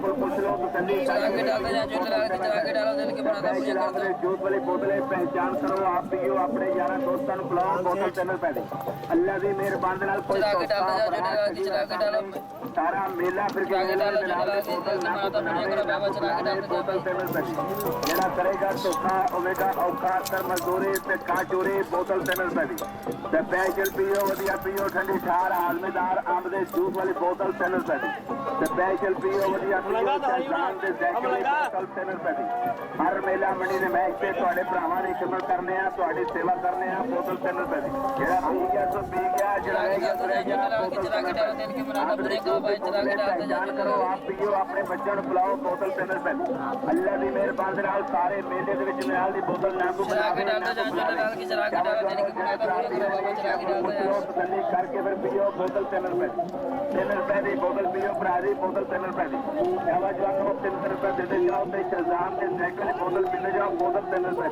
को पूछ लो तसल्ली करके आपने जूस वाली बोतलें पहचान करो आप पियो अपने यार दोस्तों को पिलाओ बोतल चैनल पे अल्लाह की मेहरबानी नाल कोई सारा मेला फिर के बोतल ना बोतल चैनल पे जेड़ा करेगा धोखा होवेगा औखा कर मजदूरी ते काचूरी बोतल चैनल पे ते पैचल पियो वधिया पियो ठंडी ठार हाजमेदार आम दे जूस वाली बोतल चैनल पे ते पैचल पियो वधिया पियो जान दे बोतल चैनल पे हर मेला मंडी ने मैच पे ਤੁਹਾਡੇ ਭਰਾਵਾਂ ਦੀ ਖਿਦਮਤ ਕਰਨੇ ਆ ਤੁਹਾਡੀ ਸੇਵਾ ਕਰਨੇ ਆ ਬੋਤਲ ਚੈਨਲ पे ਜਿਹੜਾ ਪੀ ਗਿਆ ਸੋ ਪੀ ਗਿਆ ਜਿਹੜਾ ਰਹਿ ਗਿਆ ਰਹਿ ਗਿਆ ਬੋਤਲ ਚੈਨਲ पे जान करो आप पियो अपने बच्चों को पिलाओ बोतल चैनल पे अल्लाह की मेहरबानी नाल सारे मेले दे विच नाल दी बोतल ना को तसल्ली करके फिर पियो बोतल चैनल पे दी बोतल पियो भरा दी बोतल चैनल पे दी जवान को 3 रुपए दे दे जाओ ते शहजाद के साइकिल बोतल पीने जाओ बोतल चैनल पे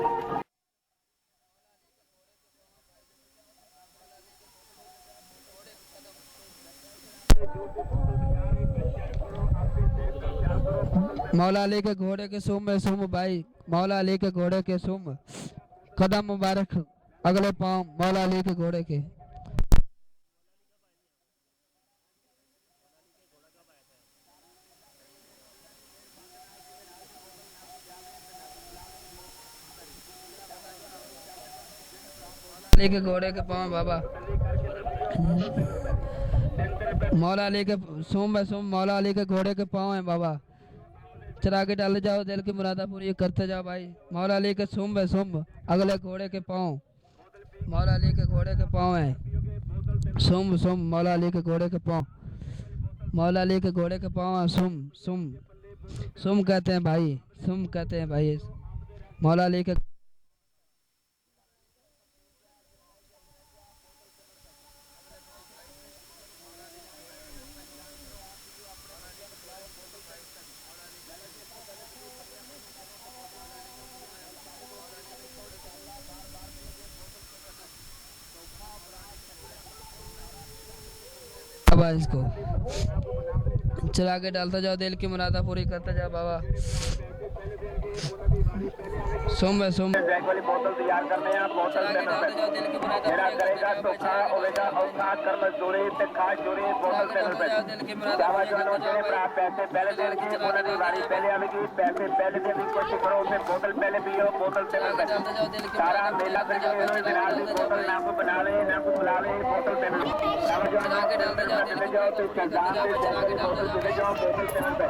मौला अली के घोड़े के सुम में सुम भाई मौला अली के घोड़े के सुम कदम मुबारक अगले पाँव मौला अली के घोड़े के अली के घोड़े के पाँव बाबा मौला अली के सुम में सुम मौला अली के घोड़े के पाँव है बाबा चरा के डाल जाओ दिल की मुरादा पूरी करते जाओ भाई मौला अली के सुम्ब है सुम्ब अगले घोड़े के पाँव मौला अली के घोड़े के पाँव है सुम्ब सुम्ब मौला अली के घोड़े के पाँव मौला अली के घोड़े के पाँव है सुम्ब सुम्ब सुम्ब कहते हैं भाई सुम्ब कहते हैं भाई मौला अली के बाबा इसको चला के डालता जाओ दिल की मुरादा पूरी करता जाओ बाबा सोम वाली बोतल तैयार करने हैं बोतल मेरा करेगा धोखा होवेगा औखा कर मजदूरी ते खास चोरी बोतल चैनल पे जवानों तेरे भरा पैसे पहले दे के बोतल की बारी पहले आवेगी पैसे पहले दे की कोशिश करो उसे बोतल पहले पियो बोतल चैनल पे सारा मेला फिर के जनाब बोतल ना को बना ले ना को बुला ले बोतल चैनल जवानों के डालते जाओ तो शहजाद से बोतल पीने जाओ बोतल चैनल पे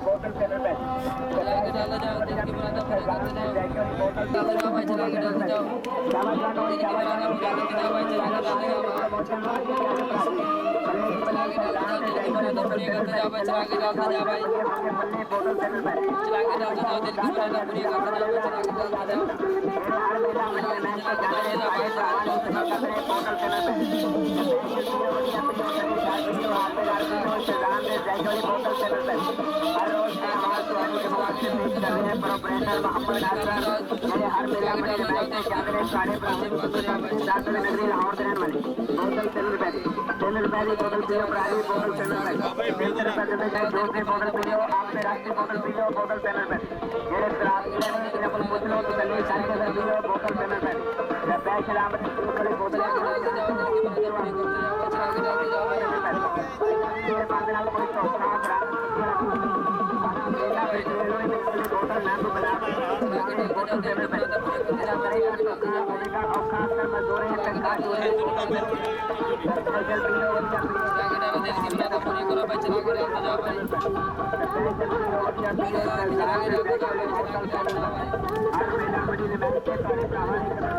बोतल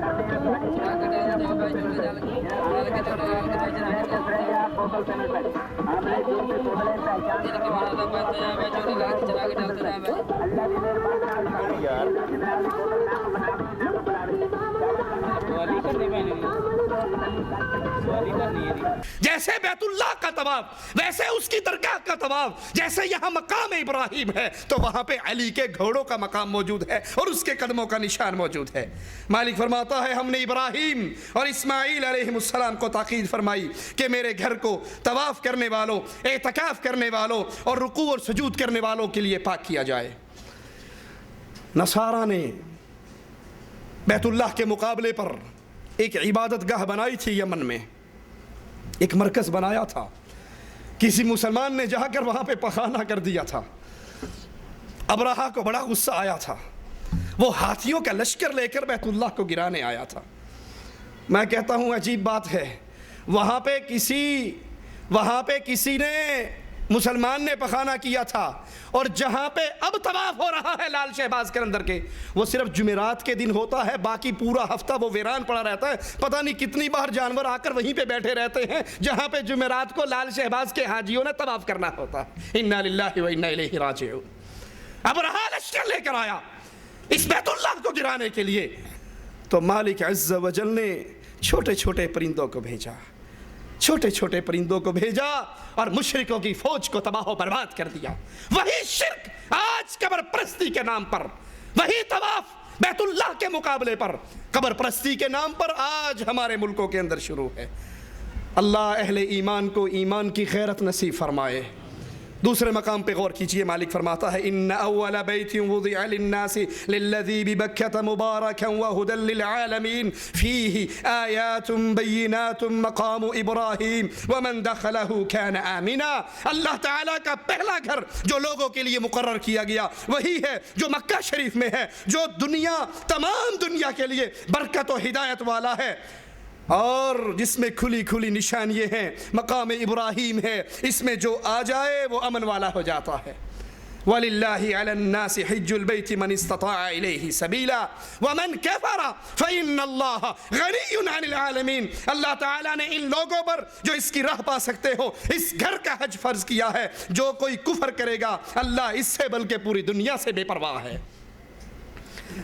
चैनल पे जैसे बैतुल्लाह का तवाफ, वैसे उसकी दरगाह का तवाफ, जैसे यहाँ मकाम इब्राहिम है तो वहाँ पे अली के घोड़ों का मकाम मौजूद है और उसके कदमों का निशान मौजूद है। मालिक फरमाता है हमने इब्राहिम और इस्माइल अलैहिमुस्सलाम को ताकीद फरमाई कि मेरे घर को तवाफ करने वालों, एतकाफ करने वालों और रुकू और सुजूद करने वालों के लिए पाक किया जाए। नसारा ने बैतुल्लाह के मुकाबले पर एक इबादत गाह बनाई थी यमन में, एक मरकज़ बनाया था। किसी मुसलमान ने जाकर वहाँ पे पखाना कर दिया था। अबरहा को बड़ा गुस्सा आया था, वो हाथियों का लश्कर लेकर बैतुल्लाह को गिराने आया था। मैं कहता हूँ अजीब बात है, वहाँ पे किसी ने मुसलमान ने पखाना किया था और जहाँ पे अब तवाफ हो रहा है लाल शहबाज के अंदर के, वो सिर्फ जुमेरात के दिन होता है, बाकी पूरा हफ्ता वो वीरान पड़ा रहता है। पता नहीं कितनी बार जानवर आकर वहीं पे बैठे रहते हैं जहाँ पे जुमेरात को लाल शहबाज के हाजियों ने तवाफ करना होता है। इन्ना लिल्लाहि व इन्ना इलैहि राजिऊन। अब रहा लश्कर लेकर आया इस बैतुल्लाह को गिराने के लिए, तो मालिक अज़्ज़ व जल ने छोटे छोटे परिंदों को भेजा, छोटे छोटे परिंदों को भेजा और मुशरिकों की फौज को तबाह बर्बाद कर दिया। वही शिर्क आज कब्र परस्ती के नाम पर, वही तवाफ बैतुल्लाह के मुकाबले पर कब्र परस्ती के नाम पर आज हमारे मुल्कों के अंदर शुरू है। अल्लाह अहले ईमान को ईमान की गैरत नसीब फरमाए। दूसरे मकाम पे गौर कीजिए, मालिक फरमाता है इन्ना अव्वल बैतिन वुदिअ लिन्नासि लिल्लज़ी बिबक्कत मुबारकन व हुदल लिलआलमीन फीही आयातुन बय्यिनातुन मकाम इब्राहीम व मन दखलहु कान आमिना। अल्लाह ताला का पहला घर जो लोगों के लिए मुकर्रर किया गया वही है जो मक्का शरीफ में है, जो तमाम दुनिया के लिए बरकत और हिदायत वाला है और जिसमें खुली खुली निशानियाँ हैं। मकाम इब्राहीम है, इसमें जो आ जाए वो अमन वाला हो जाता है। वलिल्लाहि अलन्नासि हिज्जुल बैति मन इस्तताअ इलैहि सबीला व मन कफर फइन्नल्लाह गनिय्युन अनिल आलमीन। अल्लाह ताला ने इन लोगों पर जो इसकी राह पा सकते हो इस घर का हज फर्ज किया है। जो कोई कुफर करेगा अल्लाह इससे बल्कि पूरी दुनिया से बेपरवाह है।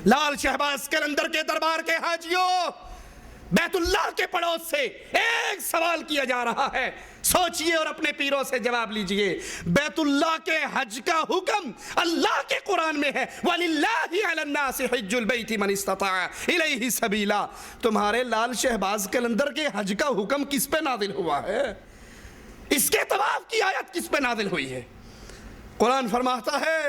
लाल शहबाज कलंदर के दरबार के हाजियों, बैतुल्लाह के पड़ोस से एक सवाल किया जा रहा है, सोचिए और अपने पीरों से जवाब लीजिए। बैतुल्लाह के हज का हुक्म अल्लाह के कुरान में है, वलिल्लाहि अलन्नासि हिज्जुल बैति मन इस्तताअ इलैहि सबीला। तुम्हारे लाल शहबाज कलंदर के हज का हुक्म किस पे नाजिल हुआ है? इसके तवाफ की आयत किस पे नाजिल हुई है? कुरान फरमाता है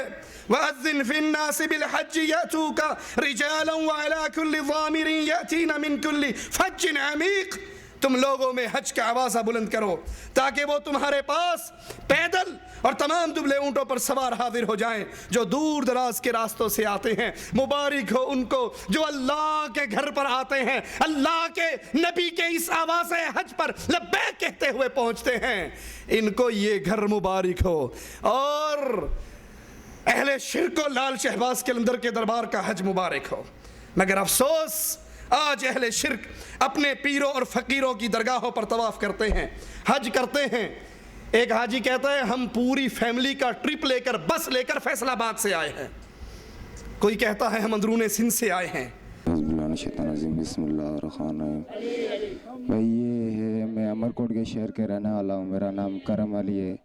वअज़्ज़िन फ़िन्नासि बिलहज्जि यअतूका रिजालन व अला कुल्लि ज़ामिरिन यअतीना मिन कुल्लि फज्जिन अमीक़। तुम लोगों में हज का आवाज़ा बुलंद करो ताकि वो तुम्हारे पास पैदल और तमाम दुबले ऊँटों पर सवार हाजिर हो जाएं जो दूर दराज के रास्तों से आते हैं। मुबारक हो उनको जो अल्लाह के घर पर आते हैं, अल्लाह के नबी के इस आवाज़ हज पर लब्बैक कहते हुए पहुँचते हैं। इनको ये घर मुबारक हो। और अहले शिर्क को लाल शहबाज के अंदर के दरबार का हज मुबारक हो। मगर अफसोस आज अहले शिर्क अपने पीरों और फ़कीरों की दरगाहों पर तवाफ़ करते हैं, हज करते हैं। एक हाजी कहता है हम पूरी फैमिली का ट्रिप लेकर, बस लेकर फैसलाबाद से आए हैं। कोई कहता है हम अंदरूने सिंध से आए हैं। भाई ये है, मैं अमरकोट के शहर के रहने वाला हूँ, मेरा नाम करम अली है।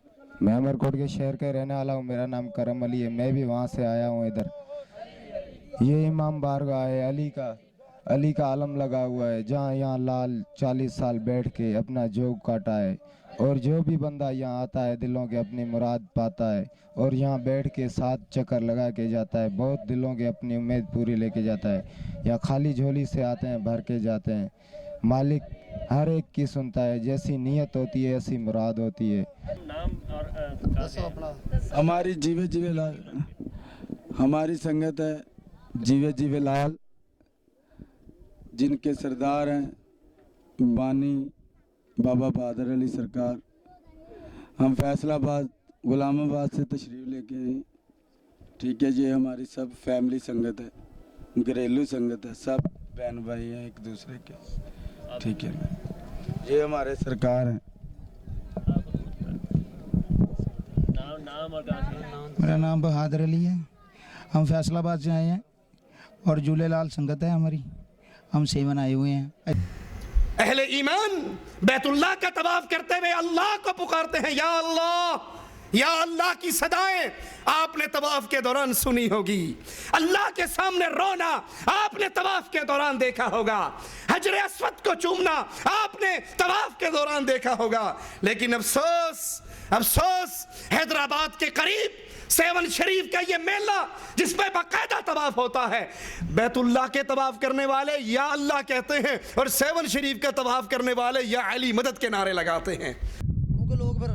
मैं अमरकोट के शहर का रहने वाला हूँ, मेरा नाम करम अली है। मैं भी वहाँ से आया हूँ इधर। ये इमाम बारगाह है, अली का आलम लगा हुआ है, जहाँ यहाँ लाल 40 साल बैठ के अपना जोग काटा है। और जो भी बंदा यहाँ आता है दिलों के अपनी मुराद पाता है और यहाँ बैठ के 7 चक्कर लगा के जाता है। बहुत दिलों के अपनी उम्मीद पूरी लेके जाता है। यहाँ खाली झोली से आते हैं, भर के जाते हैं। मालिक हर एक की सुनता है, जैसी नीयत होती है ऐसी मुराद होती है। हमारी जीवे लाल, हमारी संगत है जीवे लाल, जिनके सरदार हैं बानी बाबा बहादुर अली सरकार। हम फैसलाबाद गुलामाबाद से तशरीफ़ लेके आए। ठीक है जी, हमारी सब फैमिली संगत है, घरेलू संगत है, सब बहन भाई हैं एक दूसरे के। ठीक है, ये हमारे सरकार हैं। मेरा नाम बहादुर अली है। हम फैसलाबाद से आए हैं और झूलेलाल संगत है हमारी, हम सेवन आए हुए हैं। अहले ईमान बैतुल्लाह का तवाफ करते हुए अल्लाह को पुकारते हैं, या अल्लाह, या अल्लाह की सदाएं आपने तवाफ के दौरान सुनी होगी। अल्लाह के सामने रोना आपने तवाफ के दौरान देखा होगा। हजर अस्वद को चूमना आपने तवाफ के दौरान देखा होगा। लेकिन अफसोस, अफसोस, हैदराबाद के करीब सेवन शरीफ का ये मेला जिसमें बाकायदा तवाफ होता है, बैतुल्लाह के तवाफ करने वाले या अल्लाह कहते हैं और सेवन शरीफ का तवाफ करने वाले या अली मदद के नारे लगाते हैं। लोग फिर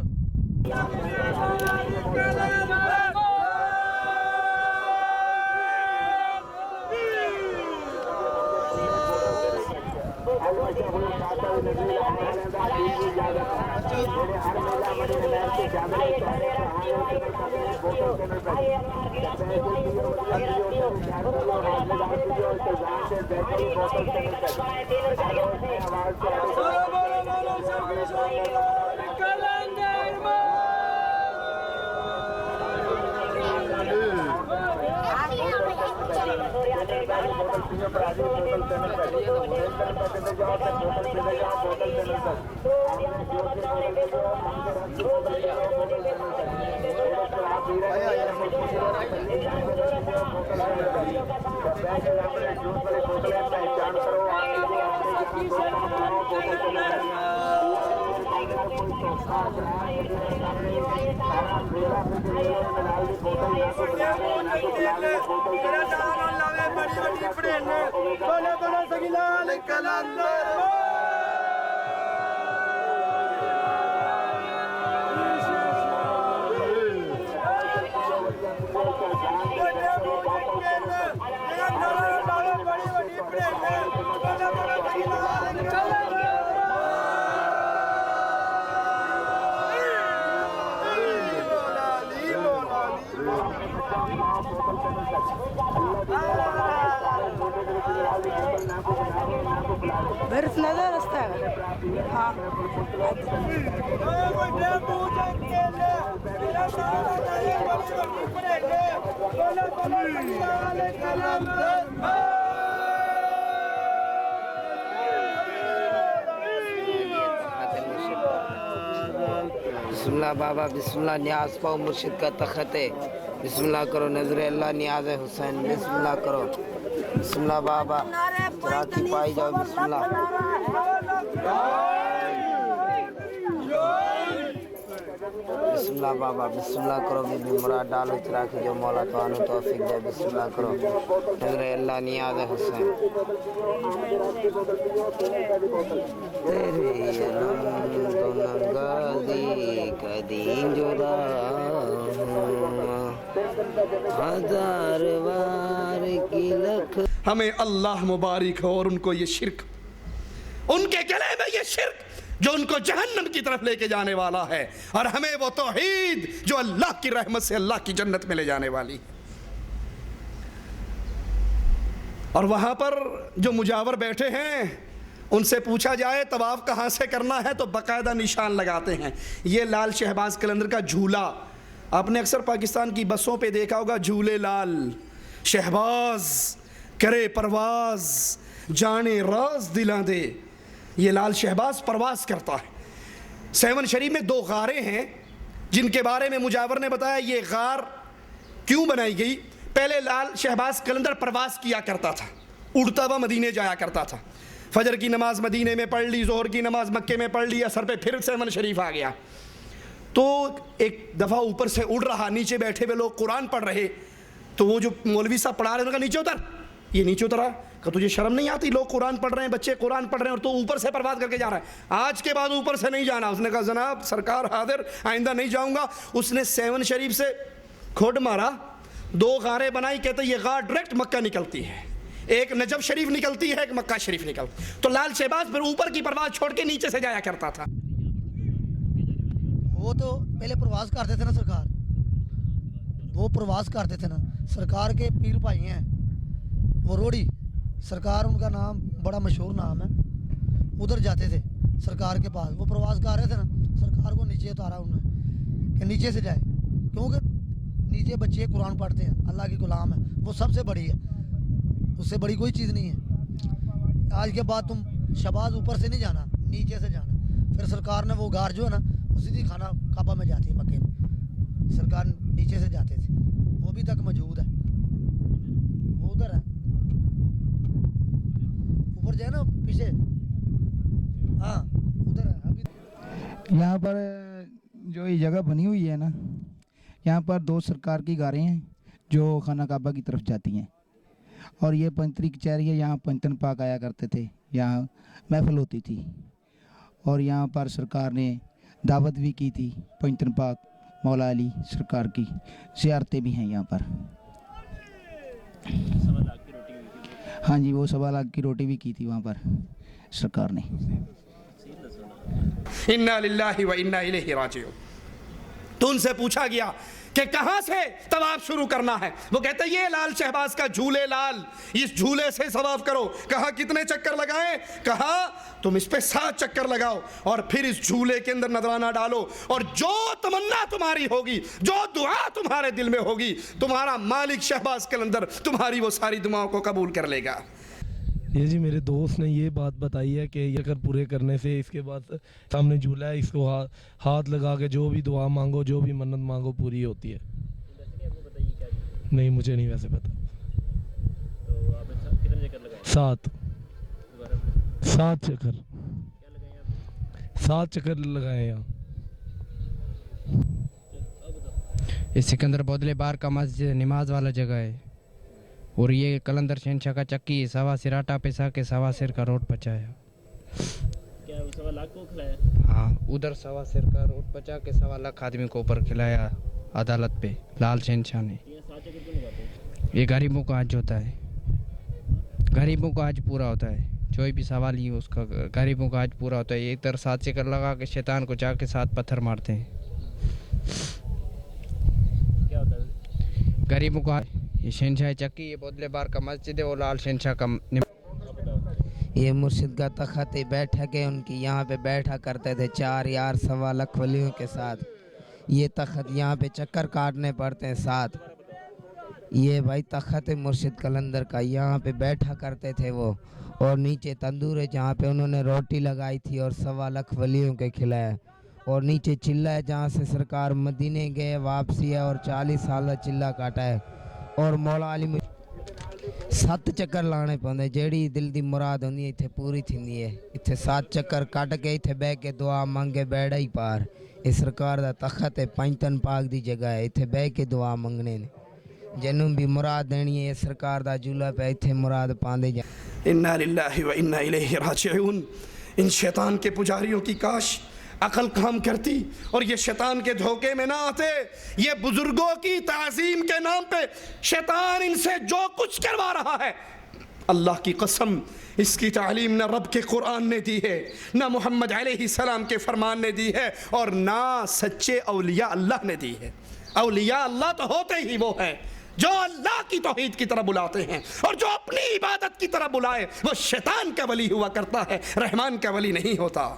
रास्ता है। हाँ बिस्मिल्लाह बाबा बिस्मिल्लाह, न्याज पाओ मुर्शिद का तखत है, बिस्मिल्लाह करो नजर अल्लाह नियाज है हुसैन, बिस्मिल्लाह करो, बिस्मिल्लाह बाबा राखी पाई जाओ, बिस्मिल्लाह बिस्मिल्लाह बाबा, बिस्मिल्लाह करो, बीबी मुराद डालो चराखी जो मौला तानु तौफीक दे, बिस्मिल्लाह करो नजर अल्लाह नियाज है हुसैन। तेरे कदीं जुदा हजार बार की लख। हमें अल्लाह मुबारक हो और उनको ये शिर्क, उनके गले में ये शिर्क जो उनको जहन्नम की तरफ लेके जाने वाला है, और हमें वो तौहीद जो अल्लाह की रहमत से अल्लाह की जन्नत में ले जाने वाली। और वहां पर जो मुजावर बैठे हैं उनसे पूछा जाए तवाफ कहाँ से करना है तो बाकायदा निशान लगाते हैं। ये लाल शहबाज कलंदर का झूला आपने अक्सर पाकिस्तान की बसों पे देखा होगा, झूले लाल शहबाज करे परवाज जाने राज दिला दे। ये लाल शहबाज परवाज करता है। सेवन शरीफ में 2 गारें हैं जिनके बारे में मुजावर ने बताया ये गार क्यों बनाई गई। पहले लाल शहबाज कलंदर परवाज किया करता था, उड़ता हुआ मदीने जाया करता था। फजर की नमाज मदीने में पढ़ ली, जोहर की नमाज मक्के में पढ़ ली, असर पे फिर सेवन शरीफ आ गया। तो एक दफ़ा ऊपर से उड़ रहा, नीचे बैठे हुए लोग कुरान पढ़ रहे, तो वो जो मौलवी साहब पढ़ा रहे उनका नीचे उतर, ये नीचे उतरा, कहा तुझे शर्म नहीं आती, लोग कुरान पढ़ रहे हैं, बच्चे कुरान पढ़ रहे हैं और तो ऊपर से परवाज़ करके जा रहा है। आज के बाद ऊपर से नहीं जाना। उसने कहा जनाब सरकार हाजिर, आइंदा नहीं जाऊँगा। उसने सेवन शरीफ से खोड मारा, 2 गारें बनाई, कहते ये गार डायरेक्ट मक्का निकलती है, एक नजफ शरीफ निकलती है, एक मक्का शरीफ निकलती। तो लाल शहबाज फिर ऊपर की परवाज़ छोड़ के नीचे से जाया करता था। वो तो पहले प्रवास करते थे ना सरकार, वो प्रवास करते थे ना सरकार के पीर भाई हैं वो रोड़ी सरकार, उनका नाम बड़ा मशहूर नाम है, उधर जाते थे सरकार के पास। वो प्रवास कर रहे थे ना, सरकार को नीचे उतारा उन्होंने कि नीचे से जाए, क्योंकि नीचे बच्चे कुरान पढ़ते हैं, अल्लाह के गुलाम है, वो सबसे बड़ी है, उससे बड़ी कोई चीज़ नहीं है। आज के बाद तुम शहबाज ऊपर से नहीं जाना, नीचे से जाना। फिर सरकार ने वो गार जो है ना वो सीधी खाना काबा में जाती है मक्के में, सरकार नीचे से जाते थे, वो भी तक मौजूद है, वो उधर है ऊपर जाए ना पीछे, हाँ उधर है अभी। यहाँ पर जो ये जगह बनी हुई है ना, यहाँ पर 2 सरकार की गारें हैं जो खाना काबा की तरफ जाती हैं, और ये पंचतरी कचहरी है, यहाँ पंचतन पाक आया करते थे, यहाँ महफिल होती थी, और यहाँ पर सरकार ने दावत भी की थी पंचतन पाक मौला अली सरकार की, ज़ियारतें भी हैं यहाँ पर। हाँ जी, वो 1.25 लाख की रोटी भी की थी वहाँ पर सरकार ने। इन्ना लिल्लाहि व इन्ना इलैहि राजिऊन। तो उनसे पूछा गया कि कहाँ से तवाफ शुरू करना है, वो कहते हैं ये लाल शहबाज का झूले लाल, इस झूले से तवाफ करो। कहा कितने चक्कर लगाएं, कहा तुम इस पे 7 चक्कर लगाओ और फिर इस झूले के अंदर नजराना डालो, और जो तमन्ना तुम्हारी होगी, जो दुआ तुम्हारे दिल में होगी, तुम्हारा मालिक शहबाज कलंदर तुम्हारी वो सारी दुआओं को कबूल कर लेगा। ये जी मेरे दोस्त ने ये बात बताई है कि ये अगर पूरे करने से इसके बाद सामने झूला है, इसको हाथ लगा के जो भी दुआ मांगो, जो भी मन्नत मांगो पूरी होती है। नहीं मुझे नहीं वैसे पता। तो आप कितने चक्कर लगाए? 7 चक्कर, 7 चक्कर लगाए यहाँ। ये सिकंदर बोदले बार का मस्जिद नमाज वाला जगह है, और ये कलंदर शहनशाह का चक्की सवा सिर आटा पिसा के सवा सिर का रोट पचाया। क्या 1.25 लाख को खिलाया? हाँ, उधर सवा सिर का रोट पचा के 1.25 लाख आदमी को ऊपर खिलाया अदालत पे लाल शहनशाह ने। ये गरीबों का आज होता है, गरीबों का आज पूरा होता है, जो भी सवाल ही उसका गरीबों का आज पूरा होता है। ये इधर 7 चक्कर लगा के शैतान को जाके 7 पत्थर मारते हैं। क्या होता है गरीबों का? ये शहनशाह चक्की, ये बोदले बार का मस्जिद है, वो लाल शहनशाह का। ये मुर्शिद का तख़त बैठक है उनकी, यहाँ पे बैठा करते थे 4 यार 1.25 लाख वलियों के साथ। ये तख़त यहाँ पे चक्कर काटने पड़ते हैं 7। ये भाई तख़त है मुर्शिद कलंदर का, यहाँ पे बैठा करते थे वो, और नीचे तंदूर है जहाँ पे उन्होंने रोटी लगाई थी और 1.25 लाख वलियों के खिलाया, और नीचे चिल्ला है जहाँ से सरकार मदीने गए वापसी है और 40 साल चिल्ला काटा है। और मौला अली 7 चक्कर लाने पाते, जेड़ी दिल दी मुराद होंदी इत्थे पूरी थींदी है। इत्थे 7 चक्कर कट के इत्थे बह के दुआ मंगे बैड़ा ही पार। इस सरकार दा तख़त है, पंचतन पाक दी जगह है, इत्थे बह के दुआ मंगने ने, जिन्नू भी मुराद देनी है इस सरकार दा झूला पे इत्थे मुराद पांदे जा। इन्ना लिल्लाहि व इन्ना इलैहि राजिऊन। इन शैतान के पुजारियों की काश अकल काम करती और ये शैतान के धोखे में ना आते। ये बुजुर्गों की ताज़ीम के नाम पे शैतान इनसे जो कुछ करवा रहा है, अल्लाह की कसम इसकी तालीम न रब के कुरान ने दी है, न मोहम्मद अलैहिस्सलाम के फरमान ने दी है, और ना सच्चे औलिया अल्लाह ने दी है। औलिया अल्लाह तो होते ही वो है जो अल्लाह की तौहीद की तरफ बुलाते हैं, और जो अपनी इबादत की तरफ बुलाए वो शैतान का वली हुआ करता है, रहमान का वली नहीं होता।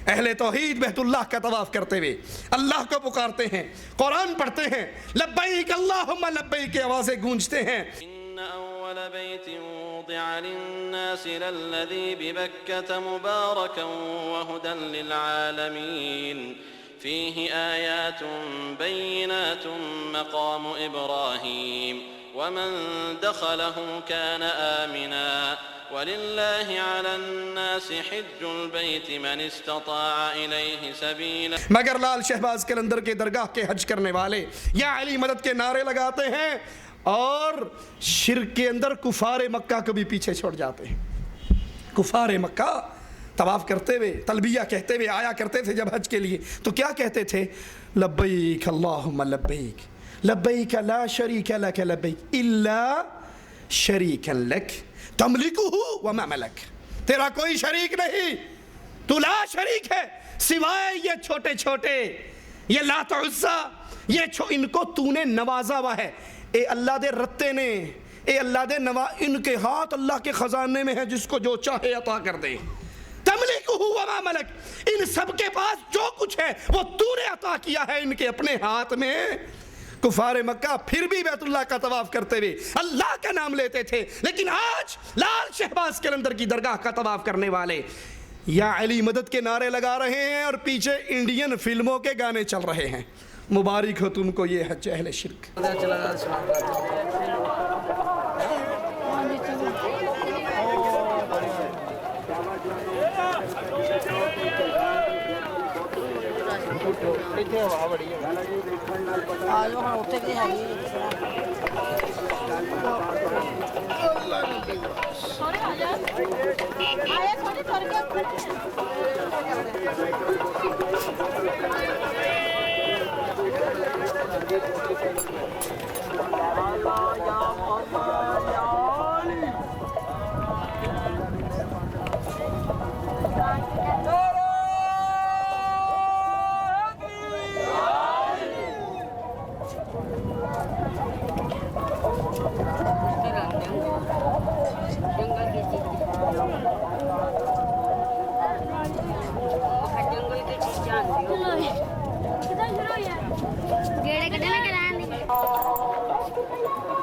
अहले तौहीद बैतुल्लाह का तवाफ करते हुए अल्लाह को पुकारते हैं, कुरान पढ़ते हैं, लब्बैक अल्लाहुम्मा लब्बैक की आवाज़ें गूंजते हैं। इन्ना अव्वल बैतिन वुदिअ लिन्नास लल्लज़ी बिबक्कत मुबारकन व हुदन लिलआलमीन फ़ीहि आयातुन बय्यिनातुन मक़ामु इब्राहीम वमन दख़लहु कान आमिना वलिल्लाहि अलन्नासि हिज्जुल बैति मन इस्तताअ इलैहि सबीला। मगर लाल शहबाज कलंदर के दरगाह के हज करने वाले या अली मदद के नारे लगाते हैं और शिर्क के अंदर कुफारे मक्का को भी पीछे छोड़ जाते हैं। कुफारे मक्का तवाफ करते हुए तलबिया कहते हुए आया करते थे जब हज के लिए, तो क्या कहते थे? लब्बैक अल्लाहुम्मा लब्बैक लब्बैक ला शरीक लक लब्बैक इल्ला शरीकन लक तमलिकुहु व मा मलक। तेरा कोई शरीक नहीं, तू ला शरीक है, सिवाय ये छोटे छोटे ये लात उज़्ज़ा, ये इनको तूने नवाजा हुआ है। ए अल्लाह दे रत्ते ने, ए अल्लाह दे नवा, इनके हाथ अल्लाह के खजाने में है, जिसको जो चाहे अता कर दे। तमलिकुहु व मा मलक, इन सब के पास जो कुछ है वो तूने अता किया है इनके अपने हाथ में। कुफारे मक्का फिर भी बैतुल्लाह का तवाफ करते हुए अल्लाह का नाम लेते थे, लेकिन आज लाल शहबाज कलंदर की दरगाह का तवाफ करने वाले या अली मदद के नारे लगा रहे हैं और पीछे इंडियन फिल्मों के गाने चल रहे हैं। मुबारक हो तुमको ये हज अहले शिरक।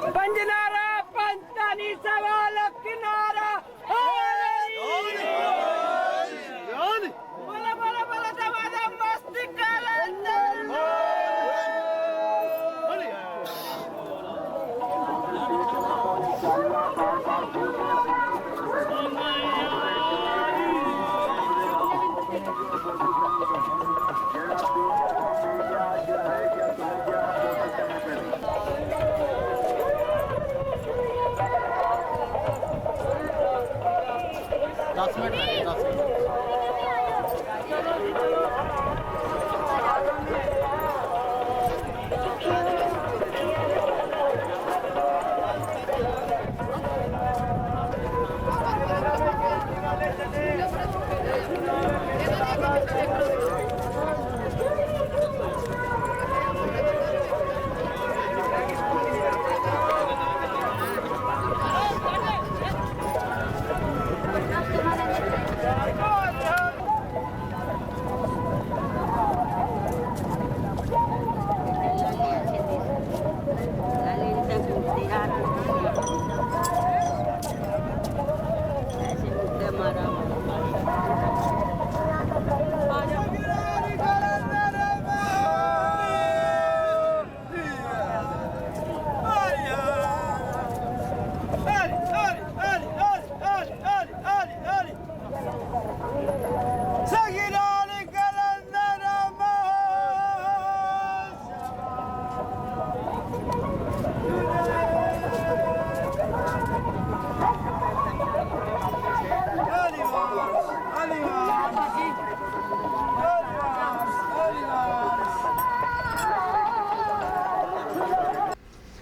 पंजनारा पंचतानी सवाल किनारा बोला बोला बोला दवादा मस्ती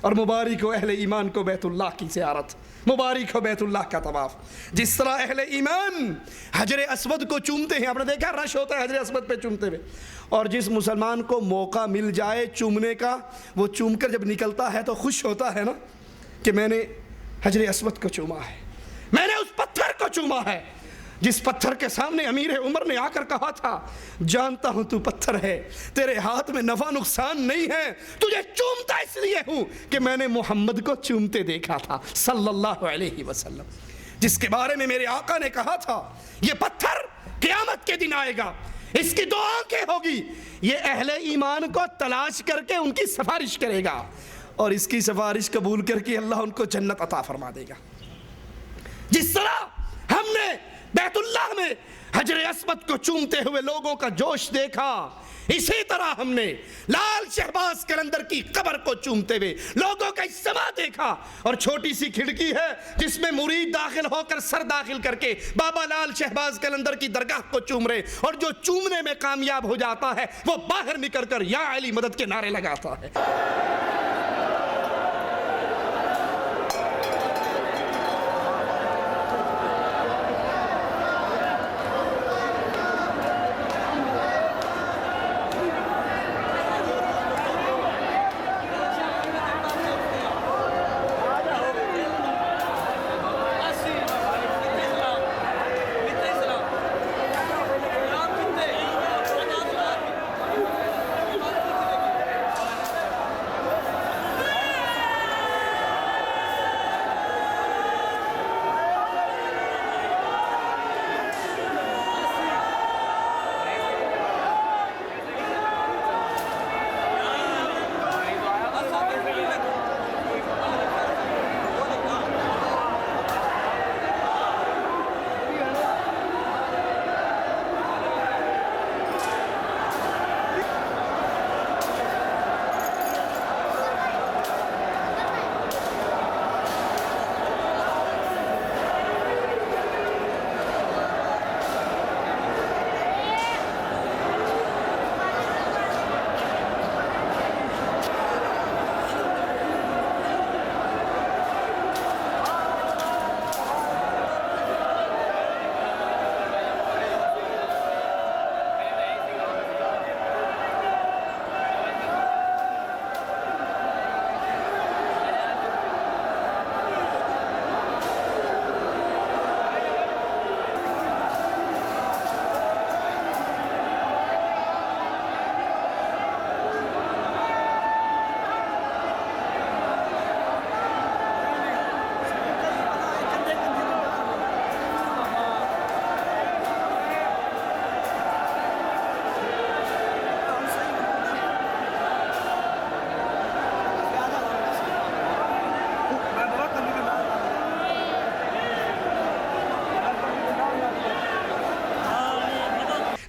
और मुबारक हो अहले ईमान को बैतुल्लाह की ज़ियारत, मुबारक हो बैतुल्लाह का तवाफ़। जिस तरह अहले ईमान हजर अस्वद को चूमते हैं, आपने देखा रश होता है हजर अस्वद पे चूमते हुए, और जिस मुसलमान को मौका मिल जाए चूमने का, वो चूम कर जब निकलता है तो खुश होता है ना कि मैंने हजर अस्वद को चूमा है, मैंने उस पत्थर को चूमा है जिस पत्थर के सामने अमीर उमर ने आकर कहा था, जानता हूं तू पत्थर है, तेरे हाथ में नफा नुकसान नहीं है, तुझे चूमता इसलिए हूं कि मैंने मोहम्मद को चूमते देखा था सल्लल्लाहु अलैहि वसल्लम, जिसके बारे में मेरे आका ने कहा था ये पत्थर क़यामत के दिन आएगा, इसकी दो आंखें होगी, ये अहले ईमान को तलाश करके उनकी सिफारिश करेगा और इसकी सिफारिश कबूल करके अल्लाह उनको जन्नत अता फरमा देगा। जिस तरह हमने बैतुल्लाह में हजर अस्वद को चूमते हुए लोगों का जोश देखा, इसी तरह हमने लाल शहबाज कलंदर की कब्र को चूमते हुए लोगों का इज्तिमा देखा। और छोटी सी खिड़की है जिसमें मुरीद दाखिल होकर सर दाखिल करके बाबा लाल शहबाज कलंदर की दरगाह को चूम रहे, और जो चूमने में कामयाब हो जाता है वो बाहर निकल कर या अली मदद के नारे लगाता है।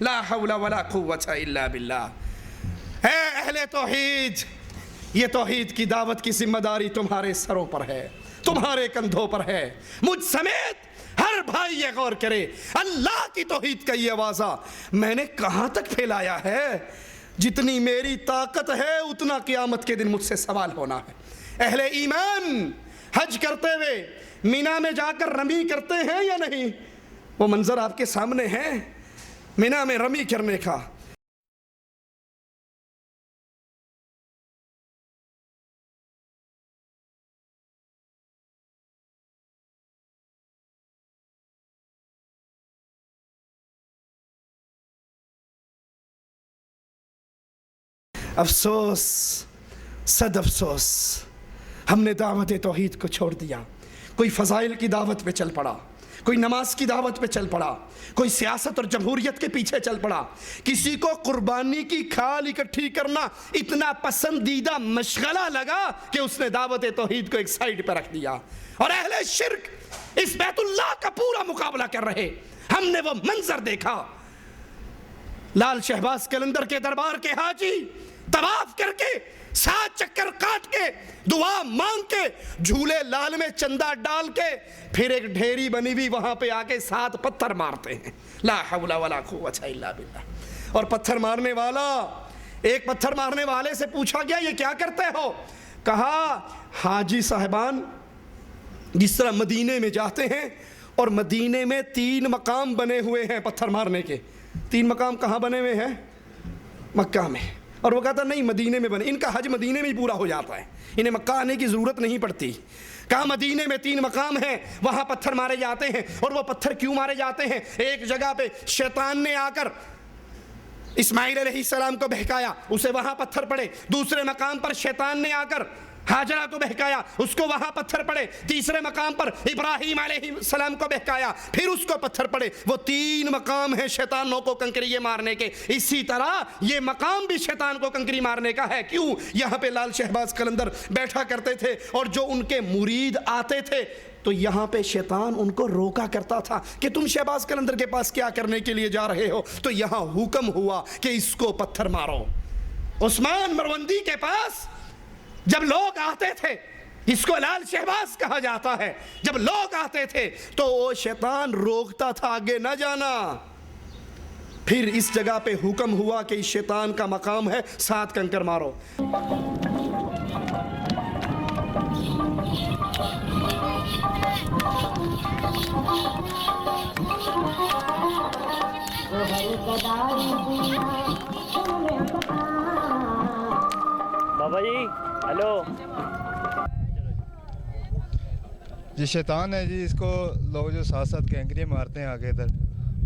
ला हौला वला कुव्वता इल्ला बिल्लाह। है अहले तौहीद, ये तौहीद की दावत की जिम्मेदारी तुम्हारे सरों पर है, तुम्हारे कंधों पर है। मुझ समेत हर भाई ये गौर करे, अल्लाह की तौहीद का ये आवाज़ा मैंने कहाँ तक फैलाया है। जितनी मेरी ताकत है उतना क़यामत के दिन मुझसे सवाल होना है। अहले ईमान हज करते हुए मीना में जाकर रमी करते हैं या नहीं? वो मंजर आपके सामने है मीना में रमी करने का। अफसोस, सद अफसोस, हमने दावत तौहीद को छोड़ दिया। कोई फ़ज़ाइल की दावत पे चल पड़ा, कोई नमाज की दावत पे चल पड़ा, कोई सियासत और जमहूरियत के पीछे चल पड़ा। किसी को कुर्बानी की खाल इकट्ठी करना इतना पसंदीदा मशगला लगा कि उसने दावत तौहीद को एक साइड पर रख दिया। और अहले शिर्क इस बैतुल्लाह का पूरा मुकाबला कर रहे। हमने वो मंजर देखा, लाल शहबाज कलंदर के दरबार के हाजी तवाफ करके 7 चक्कर काट के दुआ मांग के झूले लाल में चंदा डाल के फिर एक ढेरी बनी हुई वहां पे आके 7 पत्थर मारते हैं। ला हौला वला कुव्वता इल्ला बिल्लाह। और पत्थर मारने वाला, एक पत्थर मारने वाले से पूछा गया ये क्या करते हो? कहा हाजी साहिबान जिस तरह मदीने में जाते हैं और मदीने में 3 मकाम बने हुए हैं पत्थर मारने के। 3 मकाम कहाँ बने हुए हैं? मक्का में। और वो कहता नहीं मदीने में बने, इनका हज मदीने में ही पूरा हो जाता है, इन्हें मक्का आने की ज़रूरत नहीं पड़ती। कहा मदीने में 3 मकाम हैं, वहाँ पत्थर मारे जाते हैं। और वो पत्थर क्यों मारे जाते हैं? एक जगह पे शैतान ने आकर इस्माइल अलैहिस्सलाम को बहकाया, उसे वहाँ पत्थर पड़े। दूसरे मकाम पर शैतान ने आकर हाजरा को बहकाया, उसको वहाँ पत्थर पड़े। तीसरे मकाम पर इब्राहीम अलैहिस्सलाम को बहकाया, फिर उसको पत्थर पड़े। वो 3 मकाम हैं शैतानों को कंकरिये मारने के। इसी तरह ये मकाम भी शैतान को कंकरी मारने का है। क्यों? यहाँ पे लाल शहबाज कलंदर बैठा करते थे और जो उनके मुरीद आते थे तो यहाँ पे शैतान उनको रोका करता था कि तुम शहबाज कलंदर के पास क्या करने के लिए जा रहे हो? तो यहाँ हुक्म हुआ कि इसको पत्थर मारो। उस्मान मरवंदी के पास जब लोग आते थे, इसको लाल शहबाज कहा जाता है, जब लोग आते थे तो वो शैतान रोकता था आगे न जाना। फिर इस जगह पे हुक्म हुआ कि इस शैतान का मकाम है 7 कंकर मारो। बाबा जी हेलो जी, शैतान है जी, इसको लोग जो साथ साथ कैंकरियाँ मारते हैं आगे इधर,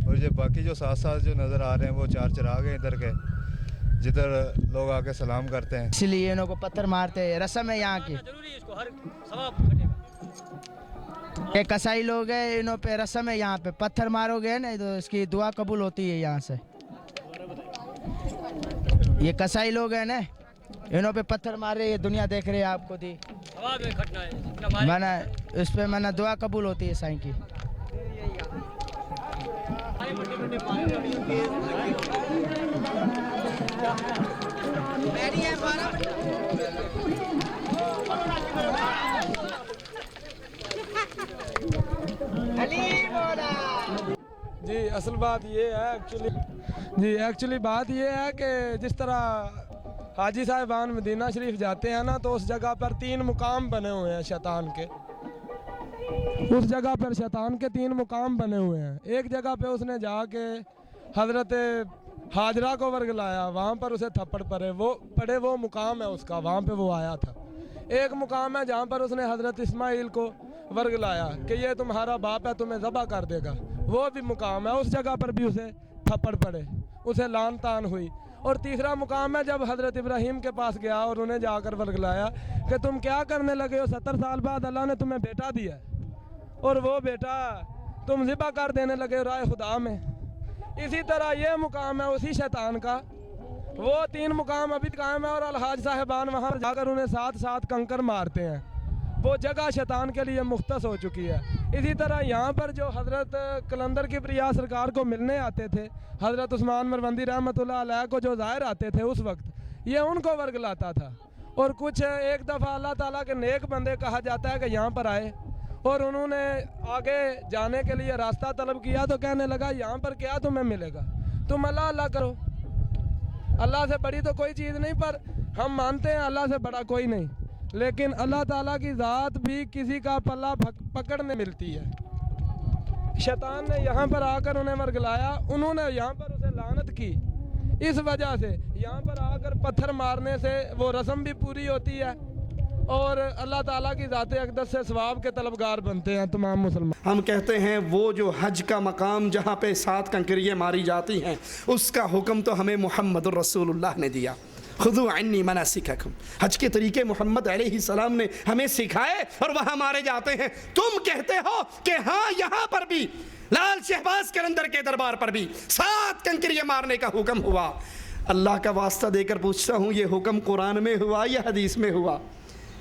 और जो बाकी जो साथ साथ जो नज़र आ रहे हैं वो 4 चिराग हैं इधर के, जिधर लोग आके सलाम करते हैं, इसलिए इन्हों को पत्थर मारते हैं। रस्म है यहाँ की। ये कसाई लोग हैं, इन्हों पे रस्म है, यहाँ पे पत्थर मारोगे ना तो इसकी दुआ कबूल होती है यहाँ से। ये कसाई लोग हैं ना, इन्हों पे पत्थर मार रहे, ये दुनिया देख रहे हैं आपको दी मना, इस पे मना दुआ कबूल होती है साईं की। जी असल बात ये है एक्चुअली बात ये है कि जिस तरह हाजी साहिबान मदीना शरीफ जाते हैं ना, तो उस जगह पर 3 मुकाम बने हुए हैं शैतान के। उस जगह पर शैतान के 3 मुकाम बने हुए हैं। एक जगह पे उसने जाके हजरत हाजरा को वर्गलाया, वहाँ पर उसे थप्पड़ पड़े, वो मुकाम है उसका, वहाँ पे वो आया था। एक मुकाम है जहाँ पर उसने हजरत इस्माइल को वर्गलाया कि ये तुम्हारा बाप है, तुम्हें ज़बह कर देगा, वो भी मुकाम है। उस जगह पर भी उसे थप्पड़ पड़े, उसे लान तान हुई। और तीसरा मुकाम है जब हज़रत इब्राहीम के पास गया और उन्हें जाकर वर्गलाया कि तुम क्या करने लगे हो, 70 साल बाद अल्लाह ने तुम्हें बेटा दिया और वो बेटा तुम ज़िबा कर देने लगे हो राय खुदा में। इसी तरह ये मुकाम है उसी शैतान का, वो 3 मुकाम अभी कायम है। और अलहाज साहिबान वहाँ जाकर उन्हें 7-7 कंकर मारते हैं। वो जगह शैतान के लिए मुख्तस हो चुकी है। इसी तरह यहाँ पर जो हज़रत कलंदर किबरिया सरकार को मिलने आते थे, हज़रत उस्मान मरवंदी रहमतुल्लाह अलैह को जो ज़ाहिर आते थे उस वक्त, ये उनको वर्गलाता था। और कुछ एक दफ़ा अल्लाह ताला के नेक बंदे कहा जाता है कि यहाँ पर आए और उन्होंने आगे जाने के लिए रास्ता तलब किया तो कहने लगा यहाँ पर क्या तुम्हें मिलेगा, तुम अल्लाह अल्लाह करो, अल्लाह से बड़ी तो कोई चीज़ नहीं, पर हम मानते हैं अल्लाह से बड़ा कोई नहीं, लेकिन अल्लाह ताला की ज़ात भी किसी का पल्ला पकड़ने मिलती है। शैतान ने यहाँ पर आकर उन्हें वर्गलाया, उन्होंने यहाँ पर उसे लानत की, इस वजह से यहाँ पर आकर पत्थर मारने से वो रस्म भी पूरी होती है और अल्लाह ताला की ज़ात अक़दस से सवाब के तलबगार बनते हैं तमाम मुसलमान। हम कहते हैं वो जो हज का मकाम जहाँ पे 7 कंकरियाँ मारी जाती हैं, उसका हुक्म तो हमें मुहम्मदुर रसूलुल्लाह ने दिया, खुदू अन्नी मनासिककुम। हज के तरीके मोहम्मद अलैहिस्सलाम ने हमें सिखाए और वहाँ मारे जाते हैं। तुम कहते हो कि हाँ यहाँ पर भी लाल शहबाज कलंदर के दरबार पर भी 7 कंकरियाँ मारने का हुक्म हुआ। अल्लाह का वास्ता देकर पूछता हूँ, ये हुक्म कुरान में हुआ या हदीस में हुआ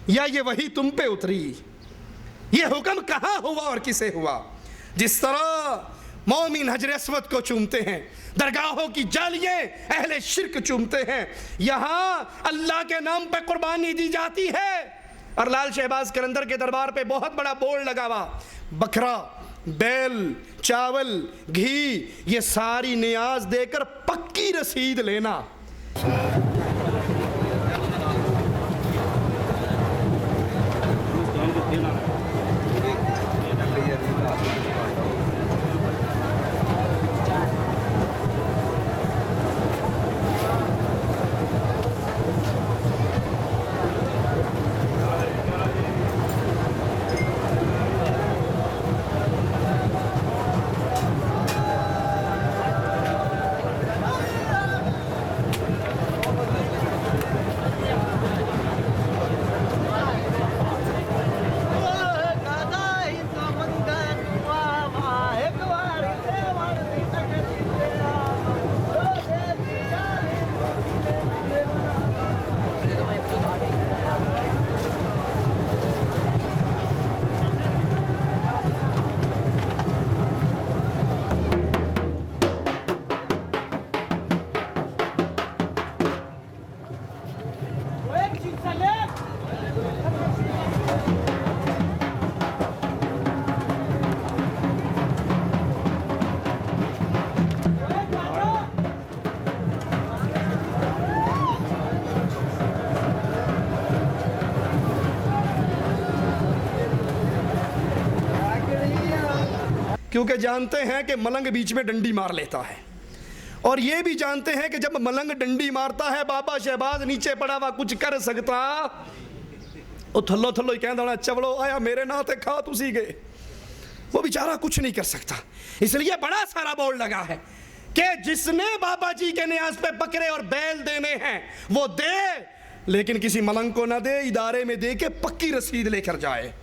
या ये वही तुम पे उतरी? ये हुक्म कहाँ हुआ और किसे हुआ? जिस तरह मोमिन हजर अस्वद को चूमते हैं, दरगाहों की जालियां अहले शिरक चूमते हैं, यहाँ अल्लाह के नाम पे कुर्बानी दी जाती है। और लाल शहबाज कलंदर के दरबार पे बहुत बड़ा बोर्ड लगा हुआ, बकरा, बैल, चावल, घी, ये सारी नियाज देकर पक्की रसीद लेना। क्योंकि जानते हैं कि मलंग बीच में डंडी मार लेता है, और ये भी जानते हैं कि जब मलंग डंडी मारता है बाबा शहबाज नीचे पड़ा हुआ कुछ कर सकता, वो थल्लो थल्लो ही कहना चवड़ो आया मेरे ना ते खा तुसी गए, वो बेचारा कुछ नहीं कर सकता। इसलिए बड़ा सारा बोर्ड लगा है कि जिसने बाबा जी के न्याज पे बकरे और बैल देने हैं वो दे, लेकिन किसी मलंग को ना दे, इदारे में दे के पक्की रसीद लेकर जाए।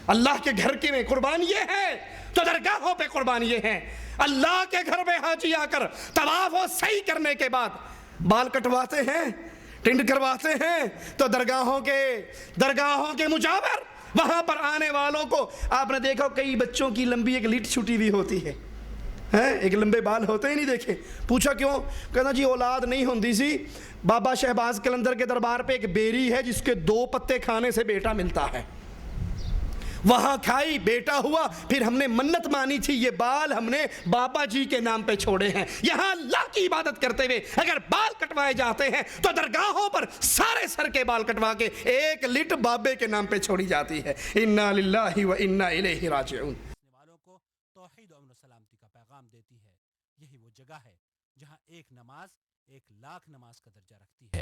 अल्लाह के घर की में कुर्बान ये है तो दरगाहों पे कुर्बान ये है। अल्लाह के घर में हाजी आकर तवाफ और सही करने के बाद बाल कटवाते हैं, टिंड करवाते हैं, तो दरगाहों के मुजावर वहां पर आने वालों को आपने देखा कई बच्चों की लंबी एक लिट छुटी हुई होती है, एक लंबे बाल होते ही नहीं देखे। पूछा क्यों? कहना जी औलाद नहीं होती सी, बाबा शहबाज कलंदर के दरबार पे एक बेरी है जिसके 2 पत्ते खाने से बेटा मिलता है, वहां खाई बेटा हुआ, फिर हमने मन्नत मानी थी, ये बाल हमने बाबा जी के नाम पे छोड़े हैं। यहां अल्लाह की इबादत करते हुए अगर बाल कटवाए जाते हैं तो दरगाहों पर सारे सर के बाल कटवा के एक लिट बाबे के नाम पे छोड़ी जाती है। इन्ना लिल्लाहि व इन्ना इलैहि राजिऊन। वालों को तौहीद और अमन सलामती का पैगाम देती है। यही वो जगह है जहां एक नमाज 1,00,000 नमाज का दर्जा रखती है।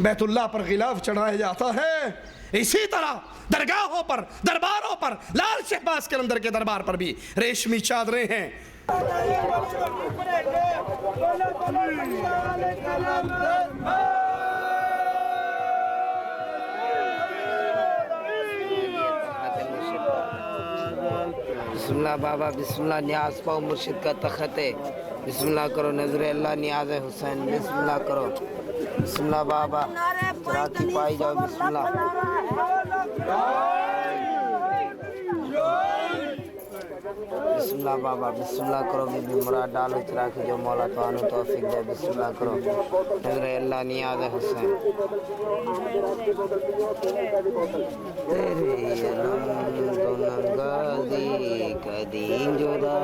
बैतुल्लाह पर गिलाफ चढ़ाया जाता है इसी तरह दरगाहों पर, दरबारों पर, लाल शहबाज कलंदर के दरबार पर भी रेशमी चादरें हैं। बिस्मिल्लाह बाबा बिस्मिल्लाह, न्याज पाओ मुर्शिद का तखत है। बिस्मिल्लाह करो नजर अल्लाह नियाज हुसैन। बिस्मिल्लाह करो, बिस्मिल्लाह बाबा राखी पाई जाओ। बिस्मिल्लाह बिस्मिल्लाह बाबा, बिस्मिल्लाह करो, बीबी मुराद डालो चराखी जो मौला तानु तौफीक दे। बिस्मिल्लाह करो नजर अल्लाह नियाज हुसैन। तेरे अलम तो नंगाजी कदीं जुदा